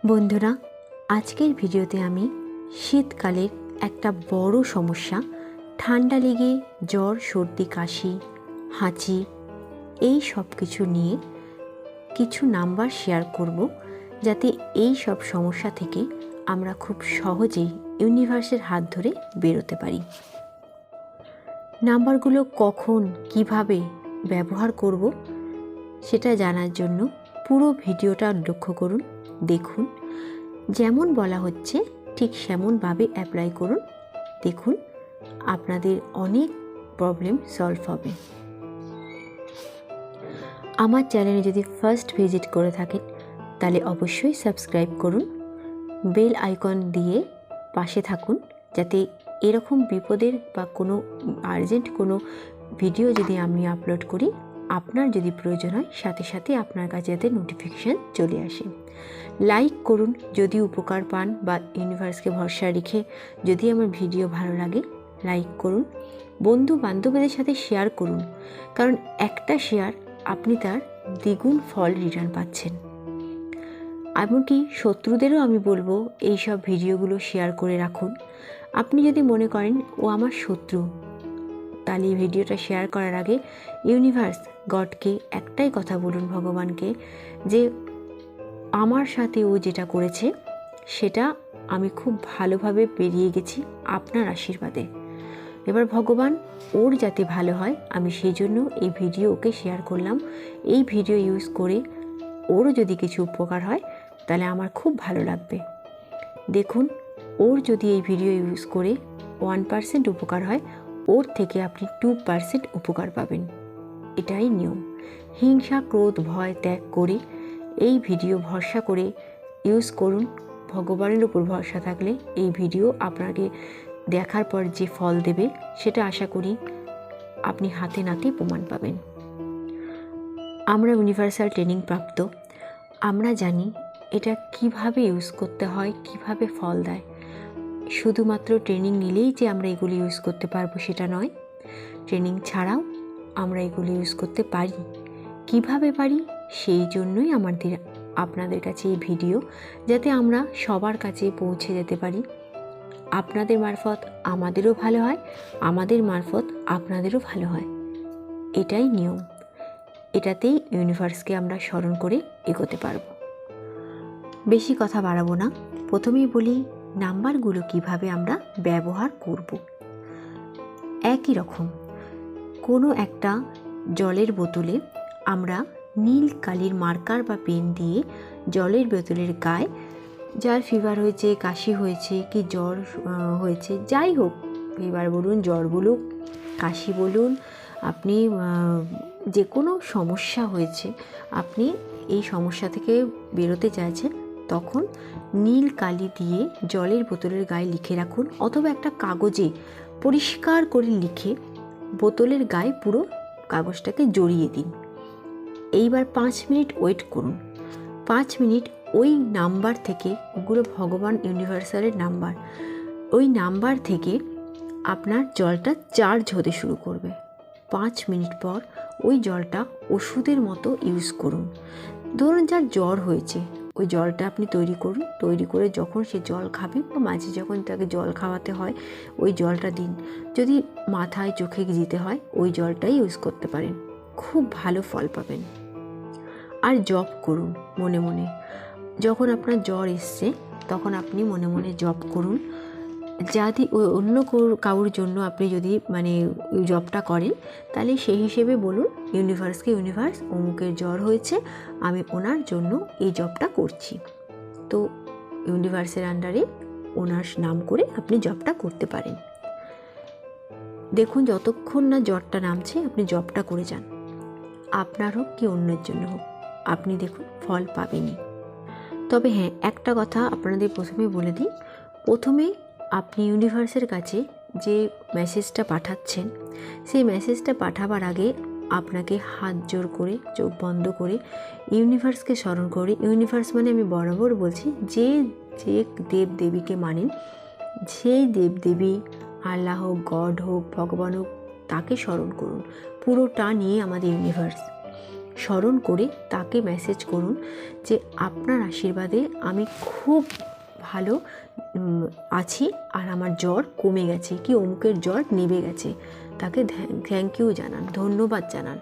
বন্ধুরা, আজকের ভিডিওতে আমি শীতকালের একটা বড় সমস্যা ঠান্ডা লেগে জ্বর, সর্দি, কাশি, হাঁচি এই সব কিছু নিয়ে কিছু নাম্বার শেয়ার করব, যাতে এই সব সমস্যা থেকে আমরা খুব সহজেই ইউনিভার্সের হাত ধরে বেরোতে পারি। নাম্বারগুলো কখন কিভাবে ব্যবহার করব সেটা জানার জন্য পুরো ভিডিওটা লক্ষ্য করুন, দেখুন। যেমন বলা হচ্ছে ঠিক সেমনভাবে অ্যাপ্লাই করুন, দেখুন আপনাদের অনেক প্রবলেম সলভ হবে। আমার চ্যানেলে যদি ফার্স্ট ভিজিট করে থাকেন তাহলে অবশ্যই সাবস্ক্রাইব করুন, বেল আইকন দিয়ে পাশে থাকুন, যাতে এরকম বিপদের বা কোনো আর্জেন্ট কোনো ভিডিও যদি আমি আপলোড করি, আপনার যদি প্রয়োজন হয় সাথে সাথে আপনার কাছে যাতে নোটিফিকেশান চলে আসে। লাইক করুন যদি উপকার পান, বা ইউনিভার্সকে ভরসা রেখে যদি আমার ভিডিও ভালো লাগে লাইক করুন। বন্ধু বান্ধবীদের সাথে শেয়ার করুন, কারণ একটা শেয়ার আপনি তার দ্বিগুণ ফল রিটার্ন পাচ্ছেন। এমনকি শত্রুদেরও আমি বলবো এই সব ভিডিওগুলো শেয়ার করে রাখুন। আপনি যদি মনে করেন ও আমার শত্রু, তাহলে এই ভিডিওটা শেয়ার করার আগে ইউনিভার্স গডকে একটাই কথা বলুন, ভগবানকে, যে আমার সাথে ও যেটা করেছে সেটা আমি খুব ভালোভাবে পেরিয়ে গেছি আপনার আশীর্বাদে। এবার ভগবান ওর যাতে ভালো হয়, আমি সেই জন্য এই ভিডিও ওকে শেয়ার করলাম। এই ভিডিও ইউজ করে ওরও যদি কিছু উপকার হয় তাহলে আমার খুব ভালো লাগবে। দেখুন, ওর যদি এই ভিডিও ইউজ করে 1% উপকার হয়, ওর থেকে আপনি 2% উপকার পাবেন। এটাই নিয়ম। হিংসা, ক্রোধ, ভয় ত্যাগ করে এই ভিডিও ভরসা করে ইউজ করুন। ভগবানের উপর ভরসা থাকলে এই ভিডিও আপনাকে দেখার পর যে ফল দেবে সেটা আশা করি আপনি হাতে নাতে প্রমাণ পাবেন। আমরা ইউনিভার্সাল ট্রেনিং প্রাপ্ত, আমরা জানি এটা কিভাবে ইউজ করতে হয়, কিভাবে ফল দেয়। শুধুমাত্র ট্রেনিং নিলেই যে আমরা এগুলি ইউজ করতে পারবো সেটা নয়, ট্রেনিং ছাড়াও আমরা এগুলি ইউজ করতে পারি। কিভাবে পারি সেই জন্যই আপনাদের কাছে এই ভিডিও, যাতে আমরা সবার কাছে পৌঁছে যেতে পারি। আপনাদের মারফত আমাদেরও ভালো হয়, আমাদের মারফত আপনাদেরও ভালো হয়। এটাই নিয়ম। এটাতেই ইউনিভার্সকে আমরা স্মরণ করে এগোতে পারব। বেশি কথা বাড়াবো না, প্রথমেই বলি নাম্বারগুলো কিভাবে আমরা ব্যবহার করব। একই রকম কোনো একটা জলের বোতলে আমরা নীল কালির মার্কার বা পেন দিয়ে জলের বোতলের গায়ে, যার ফিভার হয়েছে, কাশি হয়েছে, কি জ্বর হয়েছে, যাই হোক, ফিভার বলুন, জ্বর বলুন, কাশি বলুন, আপনি যে কোনো সমস্যা হয়েছে, আপনি এই সমস্যা থেকে বেরোতে চাইছেন, তখন নীল কালি দিয়ে জলের বোতলের গায়ে লিখে রাখুন, অথবা একটা কাগজে পরিষ্কার করে লিখে বোতলের গায়ে পুরো কাগজটাকে জড়িয়ে দিন। এইবার 5 মিনিট ওয়েট করুন। 5 মিনিট ওই নাম্বার থেকে, ওগুলো ভগবান ইউনিভার্সালের নাম্বার, ওই নাম্বার থেকে আপনার জলটা চার্জ হতে শুরু করবে। 5 মিনিট পর ওই জলটা ওষুধের মতো ইউজ করুন। ধরুন যার জ্বর হয়েছে, ওই জলটা আপনি তৈরি করুন, তৈরি করে যখন সে জল খাবে বা মাঝে যখন তাকে জল খাওয়াতে হয় ওই জলটা দিন। যদি মাথায় চোখে দিতে হয় ওই জলটাই ইউজ করতে পারেন, খুব ভালো ফল পাবেন। আর জপ করুন মনে মনে। যখন আপনার জ্বর এসছে তখন আপনি মনে মনে জপ করুন। যদি অন্য কারোর জন্য আপনি যদি জপটা করেন, তাহলে সেই হিসেবে বলুন ইউনিভার্সকে, ইউনিভার্স অমুকের জ্বর হয়েছে, আমি ওনার জন্য এই জপটা করছি। তো ইউনিভার্সের আন্ডারে ওনার নাম করে আপনি জপটা করতে পারেন। দেখুন যতক্ষণ না জ্বরটা নামছে আপনি জপটা করে যান, আপনার হোক কি অন্যের জন্য হোক, আপনি দেখুন ফল পাবেনই। তবে হ্যাঁ, একটা কথা আপনাদের প্রথমে বলে দিই, প্রথমে আপনি ইউনিভার্সের কাছে যে মেসেজটা পাঠাচ্ছেন, সেই মেসেজটা পাঠাবার আগে আপনাকে হাত জোর করে, চোখ বন্ধ করে ইউনিভার্সকে স্মরণ করে, ইউনিভার্স মানে আমি বরাবর বলছি যে যে দেব দেবীকে মানেন, সেই দেব দেবী, আল্লাহ হোক, গড হোক, ভগবান হোক, তাকে স্মরণ করুন। পুরোটা নিয়ে আমাদের ইউনিভার্স, স্মরণ করে তাকে মেসেজ করুন যে আপনার আশীর্বাদে আমি খুব ভালো আছি আর আমার জ্বর কমে গেছে, কি অমুকের জ্বর নেমে গেছে। তাকে থ্যাংক ইউ জানান, ধন্যবাদ জানান।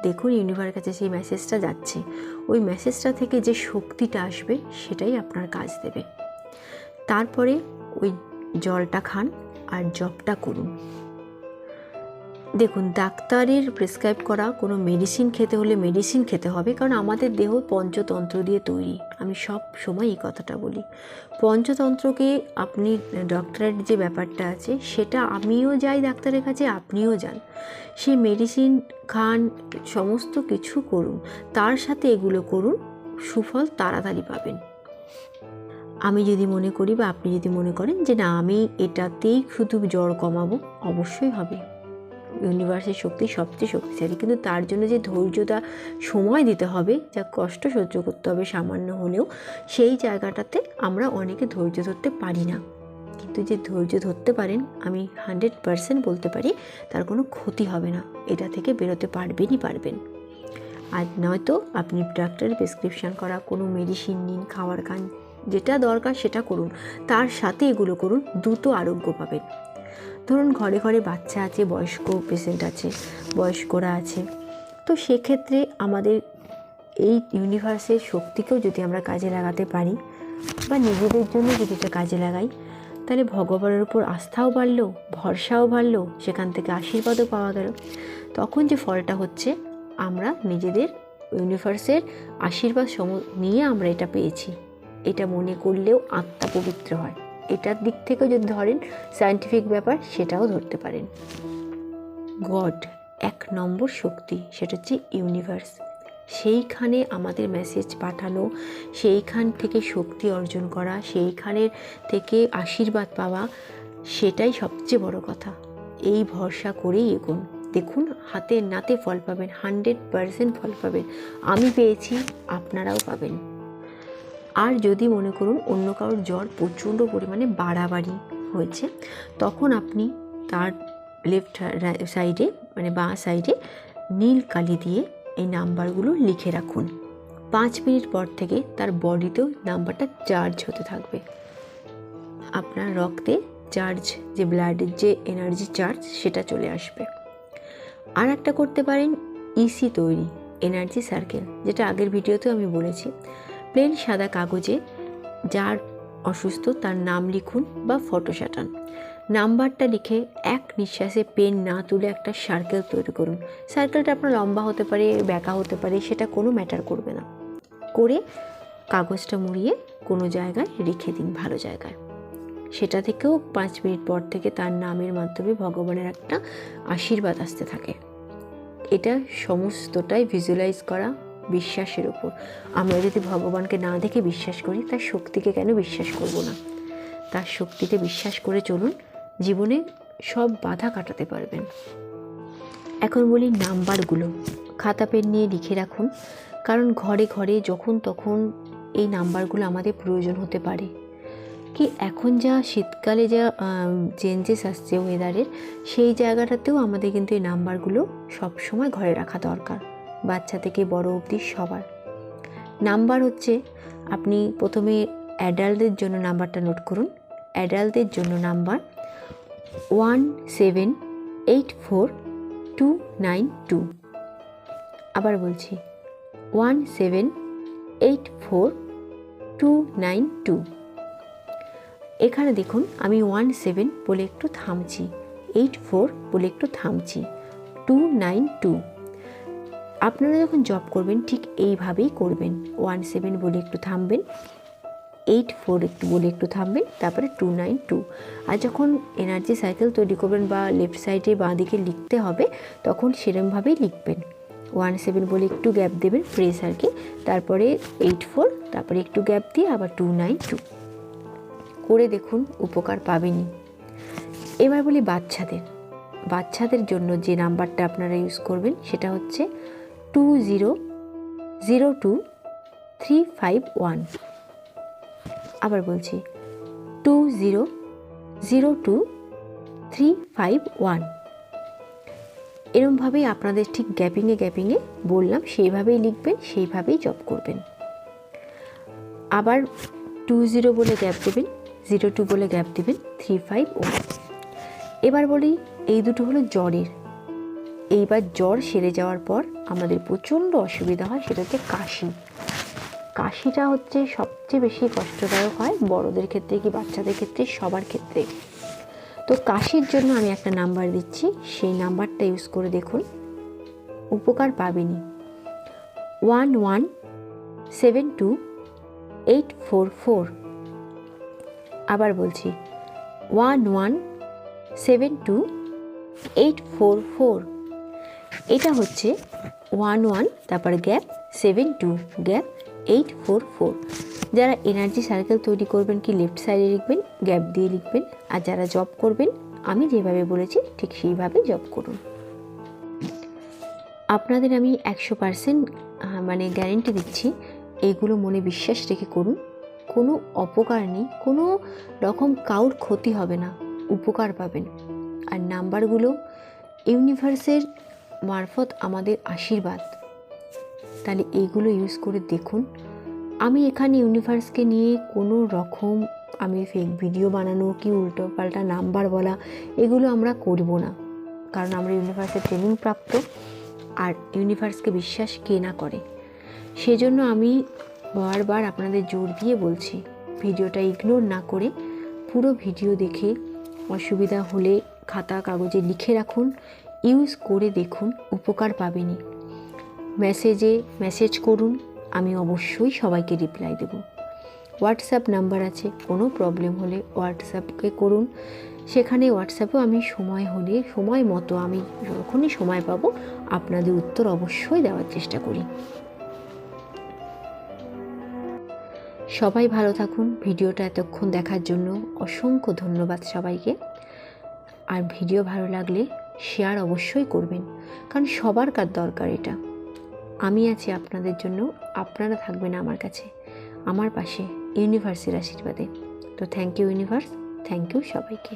দেখুন ইউনিভার্সের কাছে সেই মেসেজটা যাচ্ছে, ওই মেসেজটা থেকে যে শক্তিটা আসবে সেটাই আপনার কাজ দেবে। তারপরে ওই জলটা খান আর জপটা করুন। দেখুন ডাক্তারের প্রেসক্রাইব করা কোনো মেডিসিন খেতে হলে মেডিসিন খেতে হবে, কারণ আমাদের দেহ পঞ্চতন্ত্র দিয়ে তৈরি। আমি সব সময় এই কথাটা বলি, পঞ্চতন্ত্রকে আপনি ডক্টরের যে ব্যাপারটা আছে সেটা আমিও যাই ডাক্তারের কাছে, আপনিও যান, সে মেডিসিন খান, সমস্ত কিছু করুন, তার সাথে এগুলো করুন, সুফল তাড়াতাড়ি পাবেন। আমি যদি মনে করি বা আপনি যদি মনে করেন যে না আমি এটাতেই শুধু জ্বর কমাবো, অবশ্যই হবে। ইউনিভার্সের শক্তি সবচেয়ে শক্তিশালী, কিন্তু তার জন্য যে ধৈর্যটা সময় দিতে হবে, যা কষ্ট সহ্য করতে হবে সামান্য হলেও, সেই জায়গাটাতে আমরা অনেকে ধৈর্য ধরতে পারি না। কিন্তু যে ধৈর্য ধরতে পারেন, আমি 100% বলতে পারি তার কোনো ক্ষতি হবে না, এটা থেকে বেরোতে পারবেন। আর নয়তো আপনি ডাক্তারের প্রেসক্রিপশান করা কোনো মেডিসিন নিন, খাবার খান, যেটা দরকার সেটা করুন, তার সাথে এগুলো করুন, দ্রুত আরোগ্য পাবেন। ধরুন ঘরে ঘরে বাচ্চা আছে, বয়স্ক পেশেন্ট আছে, বয়স্করা আছে, তো সেক্ষেত্রে আমাদের এই ইউনিভার্সের শক্তিকেও যদি আমরা কাজে লাগাতে পারি বা নিজেদের জন্য যদি এটা কাজে লাগাই, তাহলে ভগবানের উপর আস্থাও বাড়লো, ভরসাও বাড়লো, সেখান থেকে আশীর্বাদও পাওয়া গেল। তখন যে ফলটা হচ্ছে, আমরা নিজেদের ইউনিভার্সের আশীর্বাদ নিয়ে আমরা এটা পেয়েছি, এটা মনে করলেও আত্মা পবিত্র হয়। এটার দিক থেকেও যদি ধরেন সায়েন্টিফিক ব্যাপার, সেটাও ধরতে পারেন। গড 1 নম্বর শক্তি, সেটা হচ্ছে ইউনিভার্স। সেইখানে আমাদের মেসেজ পাঠানো, সেইখান থেকে শক্তি অর্জন করা, সেইখানের থেকে আশীর্বাদ পাওয়া, সেটাই সবচেয়ে বড় কথা। এই ভরসা করেই এগোন, দেখুন হাতে নাতে ফল পাবেন, 100% ফল পাবেন। আমি পেয়েছি, আপনারাও পাবেন। আর যদি মনে করুন অন্য কারোর জ্বর প্রচণ্ড পরিমাণে বাড়াবাড়ি হয়েছে, তখন আপনি তার লেফট সাইডে মানে বাঁ সাইডে নীল কালি দিয়ে এই নাম্বারগুলো লিখে রাখুন। 5 মিনিট পর থেকে তার বডিতেও নাম্বারটা চার্জ হতে থাকবে। আপনার রক্তে চার্জ, যে ব্লাডের যে এনার্জি চার্জ, সেটা চলে আসবে। আর একটা করতে পারেন ইসি তৈরি, এনার্জি সার্কেল, যেটা আগের ভিডিওতেও আমি বলেছি। প্লেন সাদা কাগজে যার অসুস্থ তার নাম লিখুন বা ফটো সাঁটান, নাম্বারটা লিখে এক নিঃশ্বাসে পেন না তুলে একটা সার্কেল তৈরি করুন। সার্কেলটা আপনার লম্বা হতে পারে, ব্যাকা হতে পারে, সেটা কোনো ম্যাটার করবে না। করে কাগজটা মুড়িয়ে কোনো জায়গায় রেখে দিন, ভালো জায়গায়। সেটা থেকেও 5 মিনিট পর থেকে তার নামের মাধ্যমে ভগবানের একটা আশীর্বাদ আসতে থাকে। এটা সমস্তটাই ভিজুয়ালাইজ করা, বিশ্বাসের ওপর। আমরা যদি ভগবানকে না দেখে বিশ্বাস করি, তার শক্তিকে কেন বিশ্বাস করব না? তার শক্তিতে বিশ্বাস করে চলুন, জীবনে সব বাধা কাটাতে পারবেন। এখন বলি নাম্বারগুলো খাতা পেন নিয়ে লিখে রাখুন, কারণ ঘরে ঘরে যখন তখন এই নাম্বারগুলো আমাদের প্রয়োজন হতে পারে। কি এখন যা শীতকালে যা চেঞ্জেস আসছে ওয়েদারের, সেই জায়গাটাতেও আমাদের কিন্তু এই নাম্বারগুলো সবসময় ঘরে রাখা দরকার, বাচ্চা থেকে বড় অবধি সবার। নাম্বার হচ্ছে, আপনি প্রথমে অ্যাডাল্টদের জন্য নাম্বারটা নোট করুন। অ্যাডাল্টদের জন্য নাম্বার 1784292। আবার বলছি 1784292। এখানে দেখুন আমি 17 বলে একটু থামছি, 84 বলে একটু থামছি, 292। আপনারা যখন জব করবেন ঠিক এইভাবেই করবেন, 17 বলে একটু থামবেন, 84 একটু বলে একটু থামবেন, তারপরে 292। আর যখন এনার্জি সাইকেল তৈরি করবেন বা লেফট সাইডে বাঁ দিকে লিখতে হবে, তখন সেরমভাবেই লিখবেন। 17 বলে একটু গ্যাপ দেবেন প্রেসারকে, তারপরে 84, তারপরে একটু গ্যাপ দিয়ে আবার 292 করে দেখুন, উপকার পাবেনই। এবার বলি বাচ্চাদের জন্য যে নাম্বারটা আপনারা ইউজ করবেন, সেটা হচ্ছে 2002351। আবার বলছি 2002351। এরমভাবেই আপনাদের ঠিক গ্যাপিংয়ে গ্যাপিংয়ে বললাম সেইভাবেই লিখবেন, সেইভাবেই জব করবেন। আবার 20 বলে গ্যাপ দেবেন, 02 বলে গ্যাপ দেবেন, 351। এবার বলি এই দুটো হলো জ্বরের। এইবার জ্বর সেরে যাওয়ার পর আমাদের প্রচণ্ড অসুবিধা হয়, সেটা হচ্ছে কাশি। কাশিটা হচ্ছে সবচেয়ে বেশি কষ্টদায়ক হয় বড়দের ক্ষেত্রে কি বাচ্চাদের ক্ষেত্রে, সবার ক্ষেত্রে। তো কাশির জন্য আমি একটা নাম্বার দিচ্ছি, সেই নাম্বারটা ইউজ করে দেখুন, উপকার পাবেনই। 1172844। আবার বলছি 1172844। এটা হচ্ছে 11 তারপরে গ্যাপ 72 গ্যাপ 844। যারা এনার্জি সার্কেল তৈরি করবেন কি লেফট সাইডে লিখবেন, গ্যাপ দিয়ে লিখবেন। আর যারা জব করবেন আমি যেভাবে বলেছি ঠিক সেইভাবে জব করুন। আপনাদের আমি 100% মানে গ্যারেন্টি দিচ্ছি, এইগুলো মনে বিশ্বাস রেখে করুন। কোনো অপকার নেই, কোনো রকম কারোর ক্ষতি হবে না, উপকার পাবেন। আর নাম্বারগুলো ইউনিভার্সের মারফত আমাদের আশীর্বাদ, তাহলে এইগুলো ইউজ করে দেখুন। আমি এখানে ইউনিভার্সকে নিয়ে কোনো রকম আমি ফেক ভিডিও বানানো কি উল্টো পাল্টা নাম্বার বলা এগুলো আমরা করব না, কারণ আমরা ইউনিভার্সের ট্রেনিং প্রাপ্ত। আর ইউনিভার্সকে বিশ্বাস কে না করে, সেজন্য আমি বারবার আপনাদের জোর দিয়ে বলছি ভিডিওটা ইগনোর না করে পুরো ভিডিও দেখে অসুবিধা হলে খাতা কাগজে লিখে রাখুন, ইউজ করে দেখুন, উপকার পাবেনই। মেসেজ করুন, আমি অবশ্যই সবাইকে রিপ্লাই দেব। হোয়াটসঅ্যাপ নাম্বার আছে, কোনো প্রবলেম হলে হোয়াটসঅ্যাপকে করুন। সেখানে হোয়াটসঅ্যাপেও আমি সময় হলে সময় মতো আমি যখনই সময় পাবো আপনাদের উত্তর অবশ্যই দেওয়ার চেষ্টা করি। সবাই ভালো থাকুন। ভিডিওটা এতক্ষণ দেখার জন্য অসংখ্য ধন্যবাদ সবাইকে। আর ভিডিও ভালো লাগলে শেয়ার অবশ্যই করবেন, কারণ সবার কার দরকার এটা। আমি আছি আপনাদের জন্য, আপনারা থাকবেন আমার কাছে, আমার পাশে ইউনিভার্সের আশীর্বাদে। তো thank you universe, thank you সবাইকে।